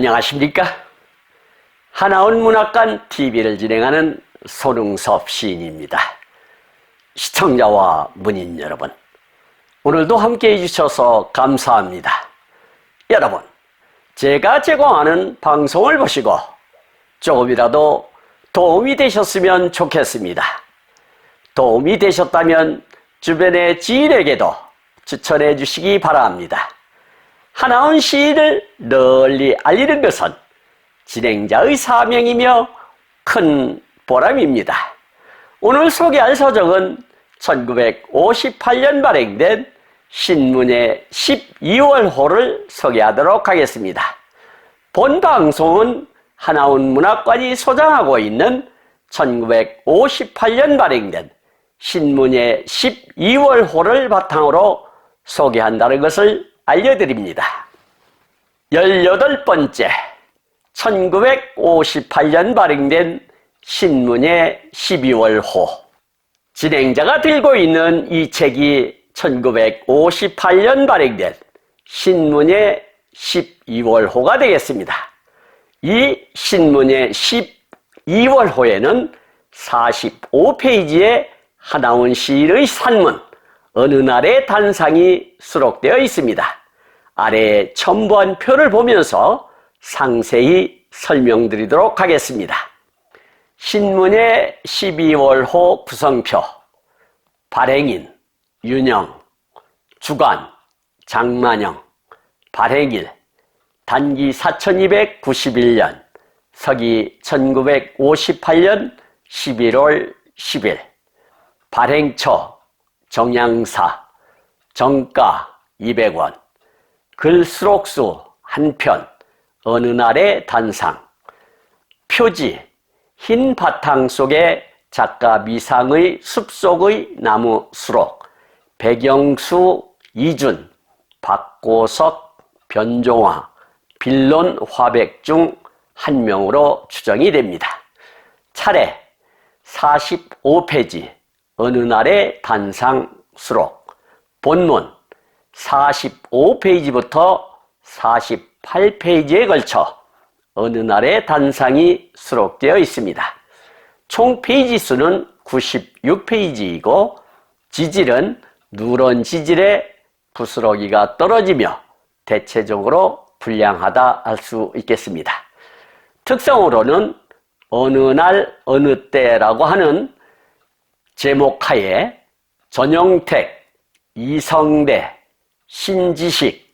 안녕하십니까? 하나원 문학관 TV를 진행하는 손흥섭 시인입니다. 시청자와 문인 여러분, 오늘도 함께해 주셔서 감사합니다. 여러분, 제가 제공하는 방송을 보시고 조금이라도 도움이 되셨으면 좋겠습니다. 도움이 되셨다면 주변의 지인에게도 추천해 주시기 바랍니다. 하나원 시인을 널리 알리는 것은 진행자의 사명이며 큰 보람입니다. 오늘 소개할 서적은 1958년 발행된 신문의 12월호를 소개하도록 하겠습니다. 본 방송은 하나원 문학관이 소장하고 있는 1958년 발행된 신문의 12월호를 바탕으로 소개한다는 것을 알려드립니다. 18번째, 1958년 발행된 신문의 12월호. 진행자가 들고 있는 이 책이 1958년 발행된 신문의 12월호가 되겠습니다. 이 신문의 12월호에는 45페이지의 하나원 시인의 산문 어느 날의 단상이 수록되어 있습니다. 아래 첨부한 표를 보면서 상세히 설명드리도록 하겠습니다. 신문의 12월호 구성표. 발행인 윤영, 주간 장만영, 발행일 단기 4291년, 서기 1958년 11월 10일, 발행처 정양사, 정가 200원, 글 수록수 1편, 어느 날의 단상, 표지 흰 바탕 속에 작가 미상의 숲속의 나무 수록, 백영수, 이준, 박고석, 변종화, 빌론 화백 중 한 명으로 추정이 됩니다. 차례 45페이지 어느 날의 단상 수록, 본문 45페이지부터 48페이지에 걸쳐 어느 날의 단상이 수록되어 있습니다. 총 페이지 수는 96페이지이고 지질은 누런 지질의 부스러기가 떨어지며 대체적으로 불량하다 할 수 있겠습니다. 특성으로는 어느 날 어느 때라고 하는 제목하에 전영택, 이성대, 신지식,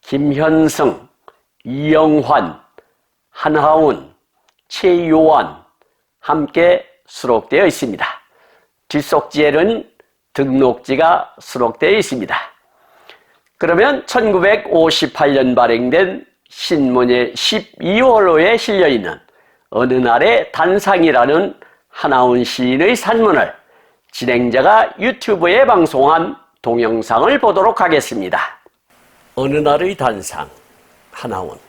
김현승, 이영환, 한하운, 최요한 함께 수록되어 있습니다. 뒷속지에는 등록지가 수록되어 있습니다. 그러면 1958년 발행된 신문의 12월호에 실려있는 어느 날의 단상이라는 하나원 시인의 산문을 진행자가 유튜브에 방송한 동영상을 보도록 하겠습니다. 어느 날의 단상, 하나원.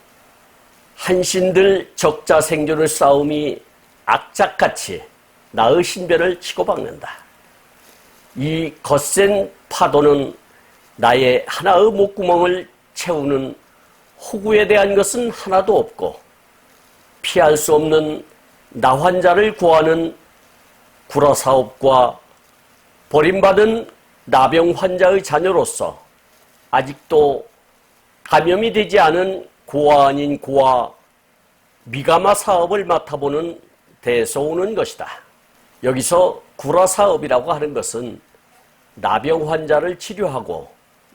한신들 적자 생존의 싸움이 악착같이 나의 신변을 치고박는다. 이 거센 파도는 나의 하나의 목구멍을 채우는 호구에 대한 것은 하나도 없고 피할 수 없는 나 환자를 구하는 구라사업과 버림받은 나병 환자의 자녀로서 아직도 감염이 되지 않은 고아 아닌 고아 미가마 사업을 맡아보는 대소우는 것이다. 여기서 구라사업이라고 하는 것은 나병 환자를 치료하고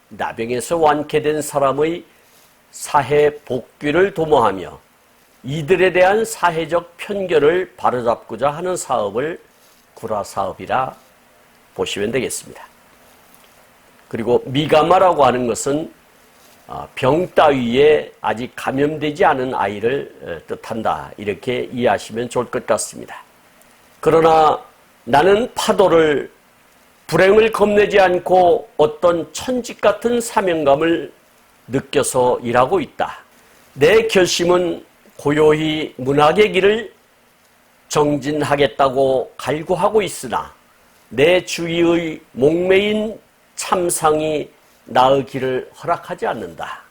나병에서 완쾌된 사람의 사회 복귀를 도모하며 이들에 대한 사회적 편견을 바로잡고자 하는 사업을 구라사업이라 보시면 되겠습니다. 그리고 미가마라고 하는 것은 병 따위에 아직 감염되지 않은 아이를 뜻한다. 이렇게 이해하시면 좋을 것 같습니다. 그러나 나는 파도를 불행을 겁내지 않고 어떤 천직 같은 사명감을 느껴서 일하고 있다. 내 결심은 고요히 문학의 길을 정진하겠다고 갈구하고 있으나 내 주위의 목매인 참상이 나의 길을 허락하지 않는다.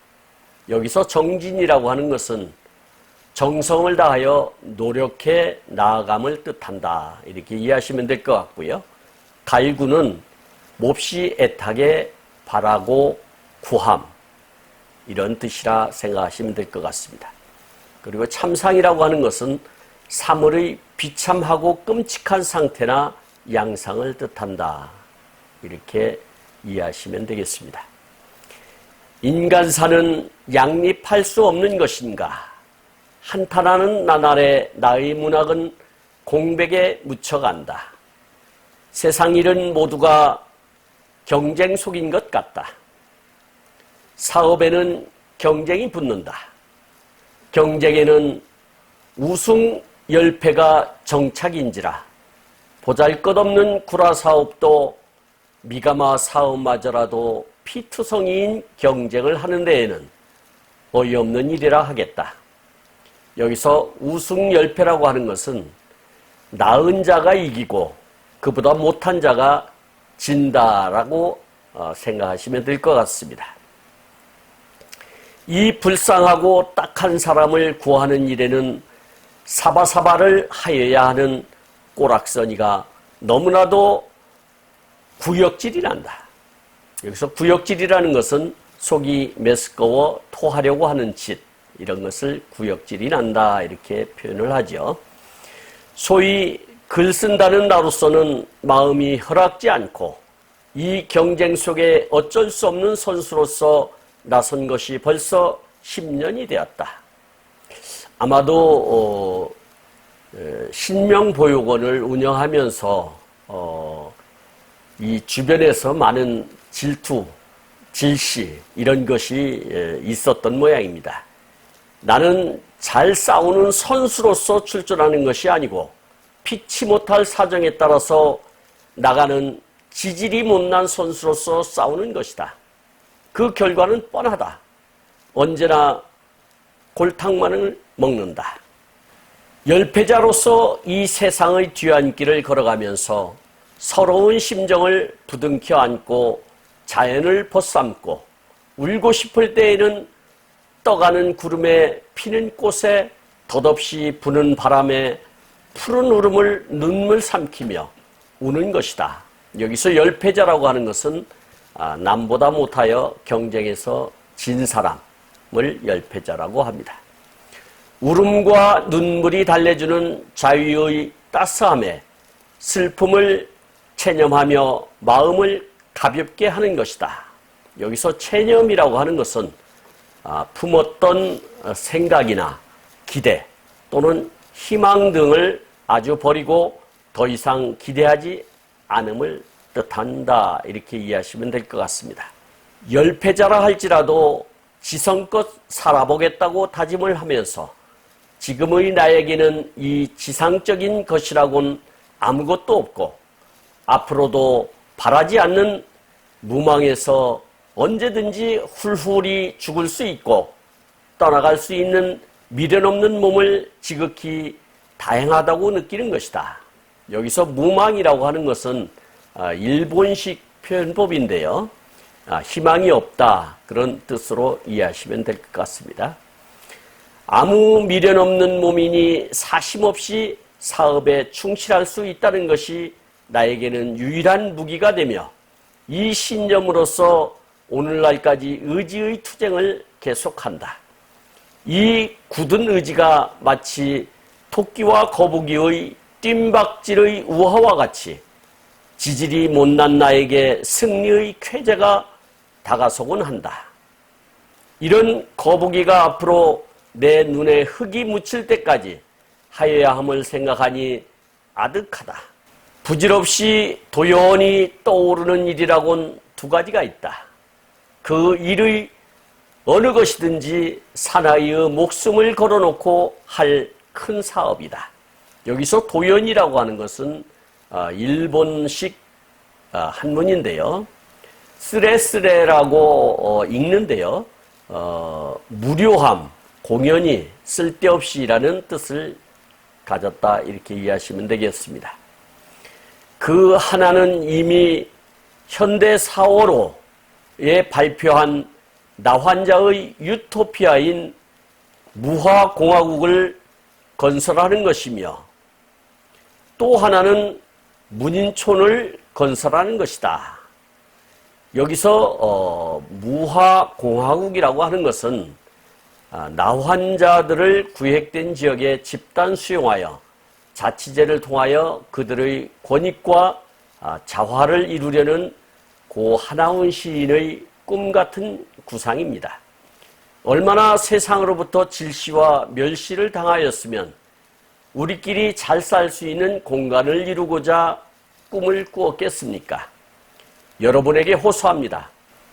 여기서 정진이라고 하는 것은 정성을 다하여 노력해 나아감을 뜻한다. 이렇게 이해하시면 될 것 같고요. 갈구는 몹시 애타게 바라고 구함, 이런 뜻이라 생각하시면 될 것 같습니다. 그리고 참상이라고 하는 것은 사물의 비참하고 끔찍한 상태나 양상을 뜻한다. 이렇게 이해하시면 되겠습니다. 인간사는 양립할 수 없는 것인가? 한탄하는 나날에 나의 문학은 공백에 묻혀간다. 세상 일은 모두가 경쟁 속인 것 같다. 사업에는 경쟁이 붙는다. 경쟁에는 우승 열패가 정착인지라 보잘것없는 구라사업도 미가마 사업마저라도 피투성이인 경쟁을 하는 데에는 어이없는 일이라 하겠다. 여기서 우승열패라고 하는 것은 나은 자가 이기고 그보다 못한 자가 진다라고 생각하시면 될 것 같습니다. 이 불쌍하고 딱한 사람을 구하는 일에는 사바사바를 하여야 하는 꼬락서니가 너무나도 구역질이 난다. 여기서 구역질이라는 것은 속이 메스꺼워 토하려고 하는 짓, 이런 것을 구역질이 난다 이렇게 표현을 하죠. 소위 글 쓴다는 나로서는 마음이 허락지 않고 이 경쟁 속에 어쩔 수 없는 선수로서 나선 것이 벌써 10년이 되었다. 아마도 신명보육원을 운영하면서 이 주변에서 많은 질투, 질시 이런 것이 있었던 모양입니다. 나는 잘 싸우는 선수로서 출전하는 것이 아니고 피치 못할 사정에 따라서 나가는 지질이 못난 선수로서 싸우는 것이다. 그 결과는 뻔하다. 언제나 골탕만을 먹는다. 열패자로서 이 세상의 뒤안길을 걸어가면서 서러운 심정을 부둥켜 안고 자연을 벗삼고 울고 싶을 때에는 떠가는 구름에 피는 꽃에 덧없이 부는 바람에 푸른 울음을 눈물 삼키며 우는 것이다. 여기서 열패자라고 하는 것은 남보다 못하여 경쟁에서 진 사람을 열패자라고 합니다. 울음과 눈물이 달래주는 자유의 따스함에 슬픔을 체념하며 마음을 가볍게 하는 것이다. 여기서 체념이라고 하는 것은 품었던 생각이나 기대 또는 희망 등을 아주 버리고 더 이상 기대하지 않음을 뜻한다. 이렇게 이해하시면 될 것 같습니다. 열패자라 할지라도 지성껏 살아보겠다고 다짐을 하면서 지금의 나에게는 이 지상적인 것이라고는 아무것도 없고 앞으로도 바라지 않는 무망에서 언제든지 훌훌히 죽을 수 있고 떠나갈 수 있는 미련 없는 몸을 지극히 다행하다고 느끼는 것이다. 여기서 무망이라고 하는 것은 일본식 표현법인데요. 희망이 없다 그런 뜻으로 이해하시면 될 것 같습니다. 아무 미련 없는 몸이니 사심없이 사업에 충실할 수 있다는 것이 나에게는 유일한 무기가 되며 이 신념으로서 오늘날까지 의지의 투쟁을 계속한다. 이 굳은 의지가 마치 토끼와 거북이의 뜀박질의 우화와 같이 지질이 못난 나에게 승리의 쾌재가 다가서곤 한다. 이런 거북이가 앞으로 내 눈에 흙이 묻힐 때까지 하여야 함을 생각하니 아득하다. 부질없이 도연히 떠오르는 일이라곤 두 가지가 있다. 그 일의 어느 것이든지 사나이의 목숨을 걸어놓고 할 큰 사업이다. 여기서 도연이라고 하는 것은 일본식 한문인데요. 쓰레쓰레라고 읽는데요. 무료함, 공연히, 쓸데없이라는 뜻을 가졌다 이렇게 이해하시면 되겠습니다. 그 하나는 이미 현대 4월호에 발표한 나환자의 유토피아인 무화공화국을 건설하는 것이며 또 하나는 문인촌을 건설하는 것이다. 여기서 무화공화국이라고 하는 것은 나환자들을 구획된 지역에 집단 수용하여 자치제를 통하여 그들의 권익과 자화를 이루려는 고 하나훈 시인의 꿈같은 구상입니다. 얼마나 세상으로부터 질시와 멸시를 당하였으면 우리끼리 잘 살 수 있는 공간을 이루고자 꿈을 꾸었겠습니까? 여러분에게 호소합니다.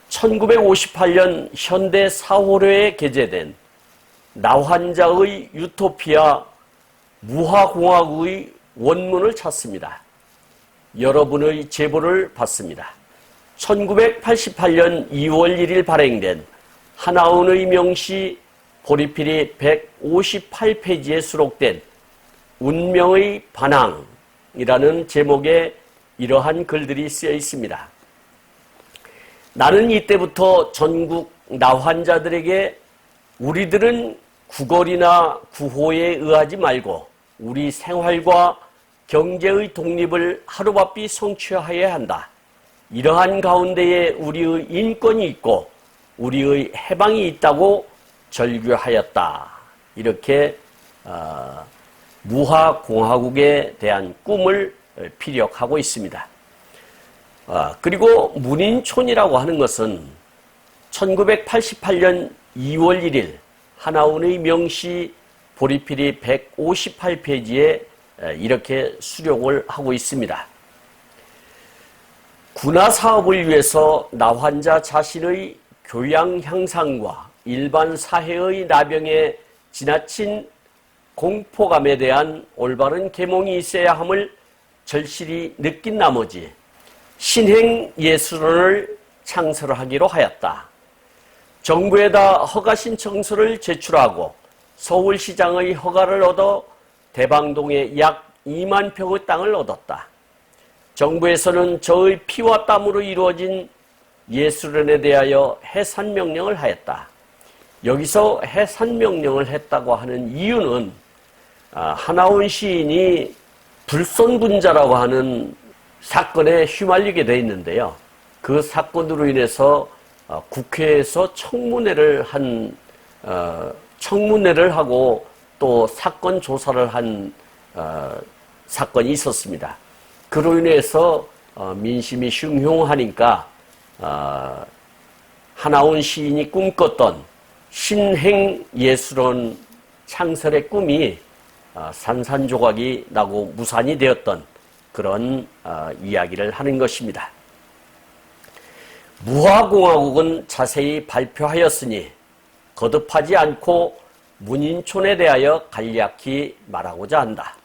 1958년 현대 사호료에 게재된 나환자의 유토피아 무화공화국의 원문을 찾습니다. 여러분의 제보를 받습니다. 1988년 2월 1일 발행된 하나훈의 명시 보리필이 158페이지에 수록된 운명의 반항이라는 제목의 이러한 글들이 쓰여 있습니다. 나는 이때부터 전국 나환자들에게 우리들은 구걸이나 구호에 의하지 말고 우리 생활과 경제의 독립을 하루바삐 성취하여야 한다. 이러한 가운데에 우리의 인권이 있고 우리의 해방이 있다고 절규하였다. 이렇게 무화공화국에 대한 꿈을 피력하고 있습니다. 그리고 문인촌이라고 하는 것은 1988년 2월 1일 하나훈의 명시 보리필이 158페이지에 이렇게 수록을 하고 있습니다. 군화사업을 위해서 나환자 자신의 교양 향상과 일반 사회의 나병에 지나친 공포감에 대한 올바른 계몽이 있어야 함을 절실히 느낀 나머지 신행예술원을 창설하기로 하였다. 정부에다 허가 신청서를 제출하고 서울시장의 허가를 얻어 대방동에 약 2만 평의 땅을 얻었다. 정부에서는 저의 피와 땀으로 이루어진 예술원에 대하여 해산명령을 하였다. 여기서 해산명령을 했다고 하는 이유는 하나훈 시인이 불손분자라고 하는 사건에 휘말리게 되어 있는데요. 그 사건으로 인해서 국회에서 청문회를 하고 또 사건 조사를 한 사건이 있었습니다. 그로 인해서 민심이 흉흉하니까 하나훈 시인이 꿈꿨던 신행예술원 창설의 꿈이 산산조각이 나고 무산이 되었던 그런 이야기를 하는 것입니다. 무화공화국은 자세히 발표하였으니 거듭하지 않고 문인촌에 대하여 간략히 말하고자 한다.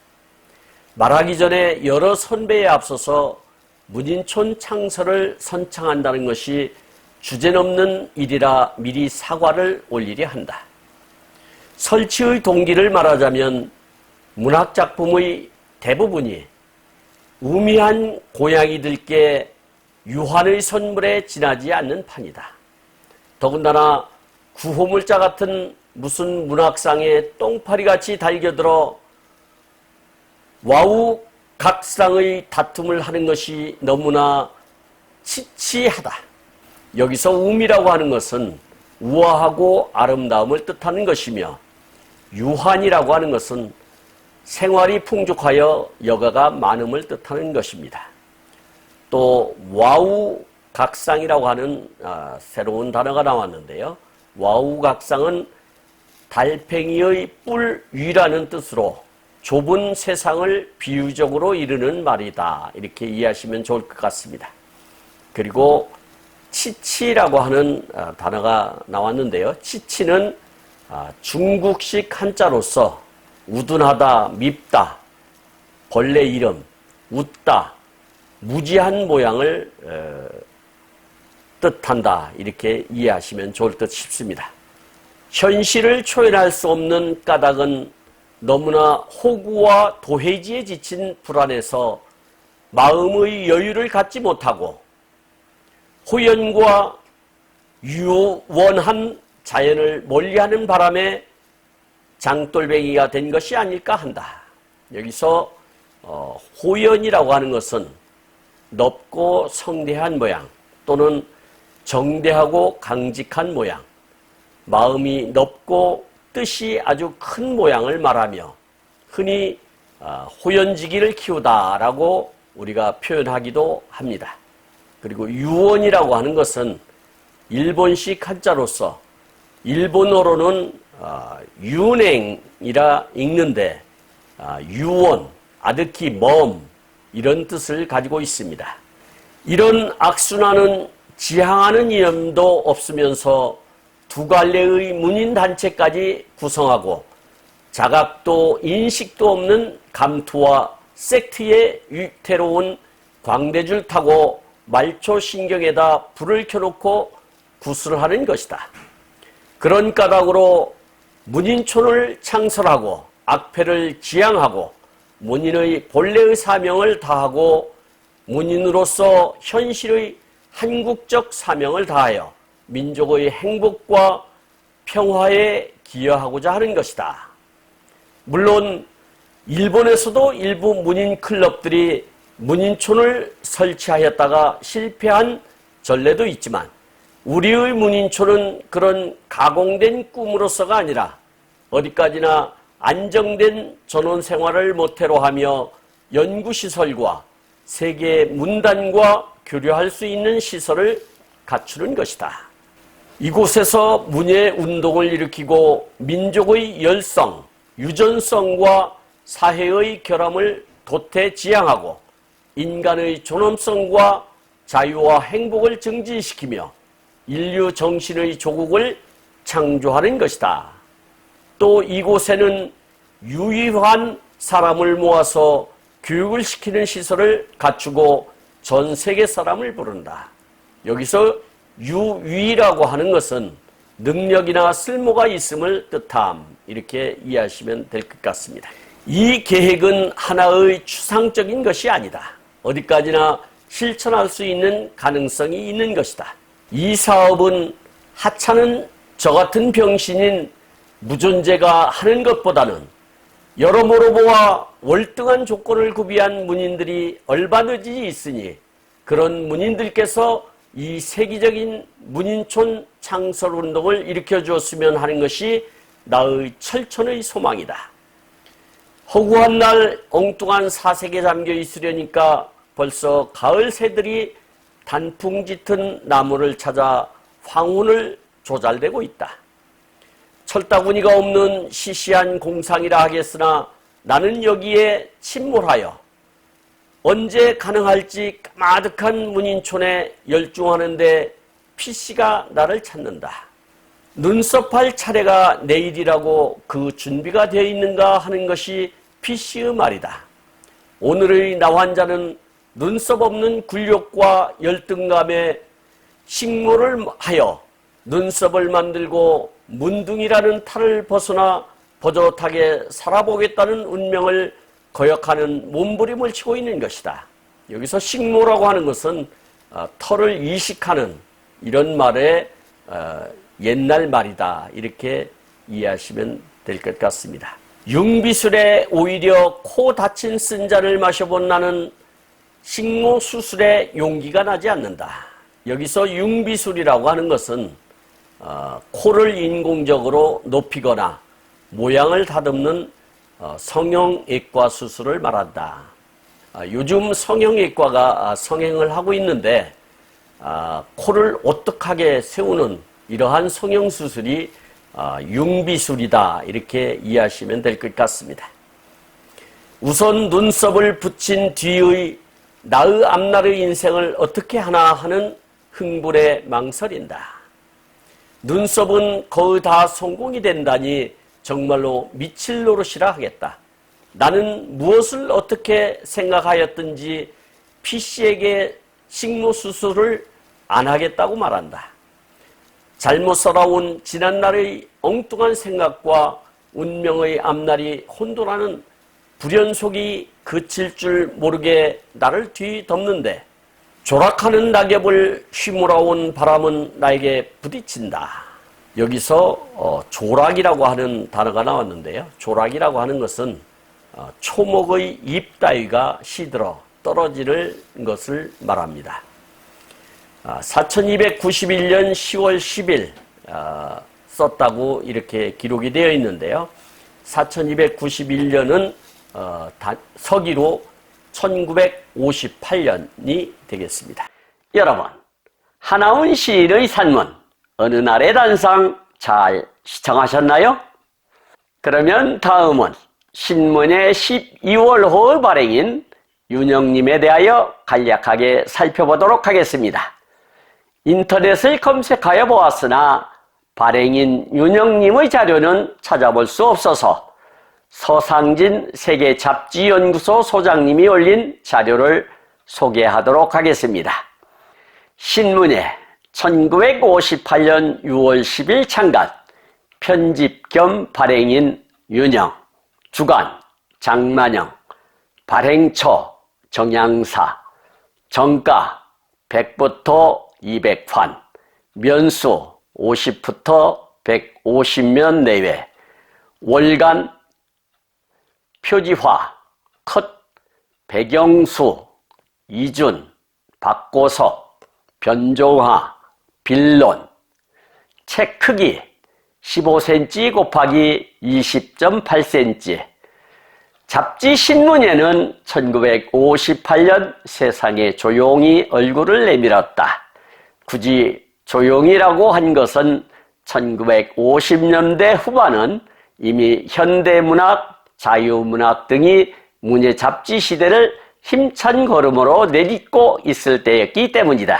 말하기 전에 여러 선배에 앞서서 문인촌 창설을 선창한다는 것이 주제넘는 일이라 미리 사과를 올리려 한다. 설치의 동기를 말하자면 문학작품의 대부분이 우미한 고양이들께 유한의 선물에 지나지 않는 판이다. 더군다나 구호물자 같은 무슨 문학상에 똥파리같이 달겨들어 와우 각상의 다툼을 하는 것이 너무나 치치하다. 여기서 우미라고 하는 것은 우아하고 아름다움을 뜻하는 것이며 유한이라고 하는 것은 생활이 풍족하여 여가가 많음을 뜻하는 것입니다. 또 와우 각상이라고 하는 새로운 단어가 나왔는데요. 와우 각상은 달팽이의 뿔 위라는 뜻으로 좁은 세상을 비유적으로 이르는 말이다. 이렇게 이해하시면 좋을 것 같습니다. 그리고 치치라고 하는 단어가 나왔는데요. 치치는 중국식 한자로서 우둔하다, 밉다, 벌레 이름, 웃다, 무지한 모양을 뜻한다. 이렇게 이해하시면 좋을 듯 싶습니다. 현실을 초연할 수 없는 까닭은 너무나 호구와 도회지에 지친 불안에서 마음의 여유를 갖지 못하고 호연과 유원한 자연을 멀리하는 바람에 장돌뱅이가 된 것이 아닐까 한다. 여기서 호연이라고 하는 것은 넓고 성대한 모양 또는 정대하고 강직한 모양, 마음이 넓고 뜻이 아주 큰 모양을 말하며 흔히 호연지기를 키우다라고 우리가 표현하기도 합니다. 그리고 유원이라고 하는 것은 일본식 한자로서 일본어로는 윤행이라 읽는데 유원, 아득히 먼 이런 뜻을 가지고 있습니다. 이런 악순환은 지향하는 이념도 없으면서 두 갈래의 문인단체까지 구성하고 자각도 인식도 없는 감투와 섹트의 위태로운 광대줄 타고 말초신경에다 불을 켜놓고 구슬하는 것이다. 그런 까닭으로 문인촌을 창설하고 악패를 지향하고 문인의 본래의 사명을 다하고 문인으로서 현실의 한국적 사명을 다하여 민족의 행복과 평화에 기여하고자 하는 것이다. 물론 일본에서도 일부 문인 클럽들이 문인촌을 설치하였다가 실패한 전례도 있지만 우리의 문인촌은 그런 가공된 꿈으로서가 아니라 어디까지나 안정된 전원생활을 모태로 하며 연구시설과 세계 문단과 교류할 수 있는 시설을 갖추는 것이다. 이곳에서 문예운동을 일으키고 민족의 열성, 유전성과 사회의 결함을 도태지향하고 인간의 존엄성과 자유와 행복을 증진시키며 인류 정신의 조국을 창조하는 것이다. 또 이곳에는 유의한 사람을 모아서 교육을 시키는 시설을 갖추고 전 세계 사람을 부른다. 여기서 유위라고 하는 것은 능력이나 쓸모가 있음을 뜻함, 이렇게 이해하시면 될 것 같습니다. 이 계획은 하나의 추상적인 것이 아니다. 어디까지나 실천할 수 있는 가능성이 있는 것이다. 이 사업은 하찮은 저 같은 병신인 무존재가 하는 것보다는 여러모로 보아 월등한 조건을 구비한 문인들이 얼마든지 있으니 그런 문인들께서 이 세계적인 문인촌 창설운동을 일으켜 주었으면 하는 것이 나의 철천의 소망이다. 허구한 날 엉뚱한 사색에 잠겨 있으려니까 벌써 가을 새들이 단풍 짙은 나무를 찾아 황혼을 조잘대고 있다. 철다구니가 없는 시시한 공상이라 하겠으나 나는 여기에 침몰하여 언제 가능할지 까마득한 문인촌에 열중하는데 PC가 나를 찾는다. 눈썹할 차례가 내일이라고 그 준비가 되어 있는가 하는 것이 PC의 말이다. 오늘의 나 환자는 눈썹 없는 굴욕과 열등감에 식모를 하여 눈썹을 만들고 문둥이라는 탈을 벗어나 버젓하게 살아보겠다는 운명을 거역하는 몸부림을 치고 있는 것이다. 여기서 식모라고 하는 것은 털을 이식하는 이런 말의 옛날 말이다. 이렇게 이해하시면 될 것 같습니다. 융비술에 오히려 코 다친 쓴잔을 마셔본 나는 식모 수술에 용기가 나지 않는다. 여기서 융비술이라고 하는 것은 코를 인공적으로 높이거나 모양을 다듬는 성형외과 수술을 말한다. 요즘 성형외과가 성행을 하고 있는데 코를 오똑하게 세우는 이러한 성형수술이 융비술이다. 이렇게 이해하시면 될 것 같습니다. 우선 눈썹을 붙인 뒤의 나의 앞날의 인생을 어떻게 하나 하는 흥분에 망설인다. 눈썹은 거의 다 성공이 된다니 정말로 미칠 노릇이라 하겠다. 나는 무엇을 어떻게 생각하였든지 PC에게 식모수술을 안 하겠다고 말한다. 잘못 살아온 지난날의 엉뚱한 생각과 운명의 앞날이 혼돈하는 불연속이 그칠 줄 모르게 나를 뒤덮는데 조락하는 낙엽을 휘몰아온 바람은 나에게 부딪힌다. 여기서 조락이라고 하는 단어가 나왔는데요. 조락이라고 하는 것은 초목의 잎 따위가 시들어 떨어지는 것을 말합니다. 4291년 10월 10일 썼다고 이렇게 기록이 되어 있는데요. 4291년은 서기로 1958년이 되겠습니다. 여러분, 한아운 시인의 산문 어느 날의 단상 잘 시청하셨나요? 그러면 다음은 신문의 12월호 발행인 윤영님에 대하여 간략하게 살펴보도록 하겠습니다. 인터넷을 검색하여 보았으나 발행인 윤영님의 자료는 찾아볼 수 없어서 서상진 세계잡지연구소 소장님이 올린 자료를 소개하도록 하겠습니다. 신문에 1958년 6월 10일 창간, 편집 겸 발행인 윤영, 주간 장만영, 발행처 정양사, 정가 100부터 200판, 면수 50부터 150면 내외, 월간 표지화, 컷, 배경수, 이준, 박고석, 변종화, 빌론, 책 크기 15cm 곱하기 20.8cm. 잡지 신문에는 1958년 세상에 조용히 얼굴을 내밀었다. 굳이 조용이라고 한 것은 1950년대 후반은 이미 현대문학, 자유문학 등이 문예 잡지 시대를 힘찬 걸음으로 내딛고 있을 때였기 때문이다.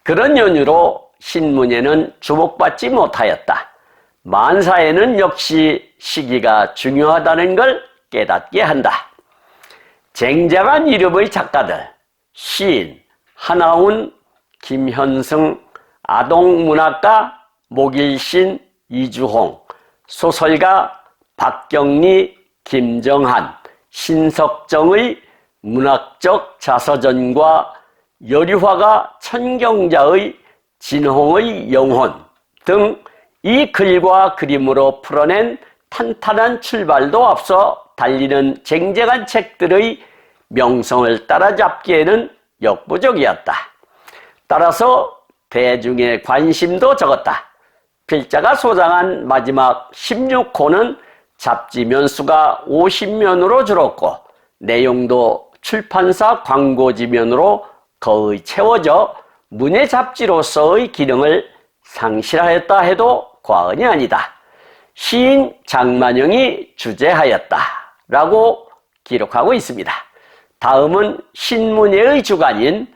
그런 연유로 신문에는 주목받지 못하였다. 만사에는 역시 시기가 중요하다는 걸 깨닫게 한다. 쟁쟁한 이름의 작가들, 시인, 한아운, 김현승, 아동문학가, 목일신, 이주홍, 소설가, 박경리, 김정한, 신석정의 문학적 자서전과 여류화가 천경자의 진홍의 영혼 등 이 글과 그림으로 풀어낸 탄탄한 출발도 앞서 달리는 쟁쟁한 책들의 명성을 따라잡기에는 역부족이었다. 따라서 대중의 관심도 적었다. 필자가 소장한 마지막 16호는 잡지 면수가 50면으로 줄었고 내용도 출판사 광고지면으로 거의 채워져 문예 잡지로서의 기능을 상실하였다 해도 과언이 아니다. 시인 장만영이 주재하였다 라고 기록하고 있습니다. 다음은 신문예의 주간인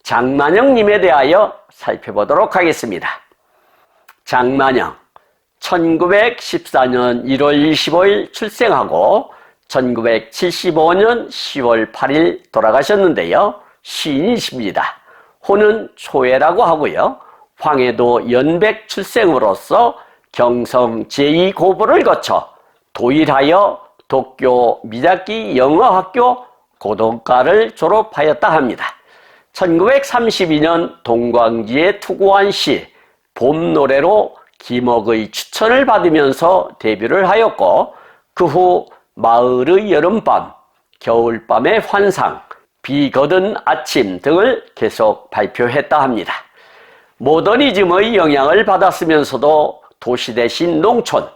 장만영님에 대하여 살펴보도록 하겠습니다. 장만영, 1914년 1월 25일 출생하고 1975년 10월 8일 돌아가셨는데요. 시인이십니다. 호는 초해라고 하고요. 황해도 연백 출생으로서 경성 제2고보를 거쳐 도일하여 도쿄 미자키 영어학교 고등과를 졸업하였다 합니다. 1932년 동광지에 투고한 시 봄노래로 김옥의 추천을 받으면서 데뷔를 하였고 그 후 마을의 여름밤, 겨울밤의 환상, 비 거든 아침 등을 계속 발표했다 합니다. 모더니즘의 영향을 받았으면서도 도시 대신 농촌,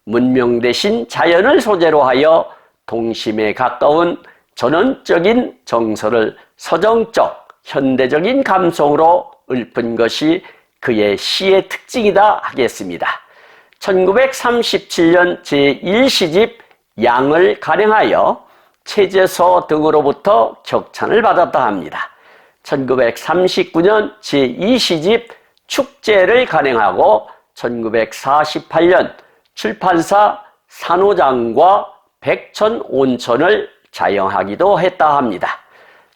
문명 대신 자연을 소재로 하여 동심에 가까운 전원적인 정서를 서정적, 현대적인 감성으로 읊은 것이 그의 시의 특징이다 하겠습니다. 1937년 제1시집 양을 간행하여 최재서 등으로부터 격찬을 받았다 합니다. 1939년 제2시집 축제를 간행하고 1948년 출판사 산호장과 백천 온천을 자영하기도 했다 합니다.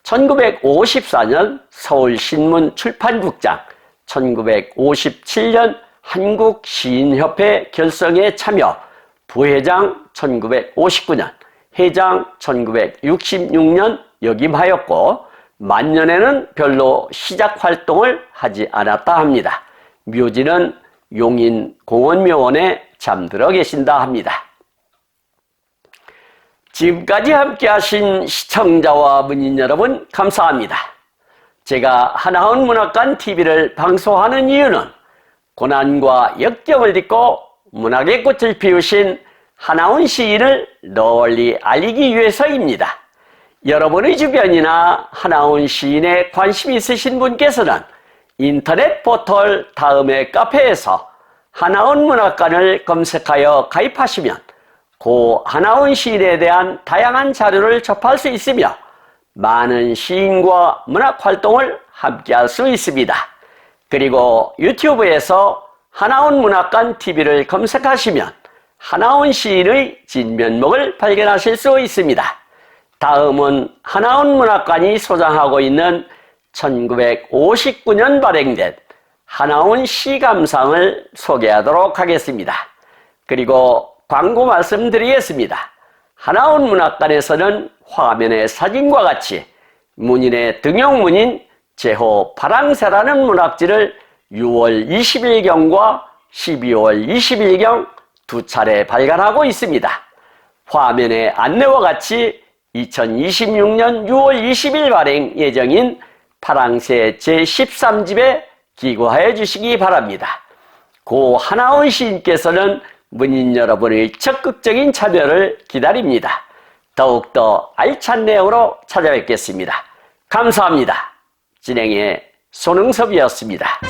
1954년 서울신문 출판국장, 1957년 한국시인협회 결성에 참여, 부회장 1959년, 회장 1966년 역임하였고 만년에는 별로 시작 활동을 하지 않았다 합니다. 묘지는 용인 공원묘원에 잠들어 계신다 합니다. 지금까지 함께 하신 시청자와 문인 여러분 감사합니다. 제가 하나원 문학관 TV를 방송하는 이유는 고난과 역경을 딛고 문학의 꽃을 피우신 하나원 시인을 널리 알리기 위해서입니다. 여러분의 주변이나 하나원 시인에 관심이 있으신 분께서는 인터넷 포털 다음의 카페에서 하나원 문학관을 검색하여 가입하시면 고 하나원 시인에 대한 다양한 자료를 접할 수 있으며 많은 시인과 문학 활동을 함께 할 수 있습니다. 그리고 유튜브에서 하나원 문학관 TV를 검색하시면 하나원 시인의 진면목을 발견하실 수 있습니다. 다음은 하나원 문학관이 소장하고 있는 1959년 발행된 하나원 시감상을 소개하도록 하겠습니다. 그리고 광고 말씀드리겠습니다. 하나원 문학관에서는 화면의 사진과 같이 문인의 등용문인 제호 파랑새라는 문학지를 6월 20일경과 12월 20일경 두 차례 발간하고 있습니다. 화면의 안내와 같이 2026년 6월 20일 발행 예정인 파랑새 제13집에 기고하여 주시기 바랍니다. 고 하나원 시인께서는 문인 여러분의 적극적인 참여를 기다립니다. 더욱더 알찬 내용으로 찾아뵙겠습니다. 감사합니다. 진행의 손흥섭이었습니다.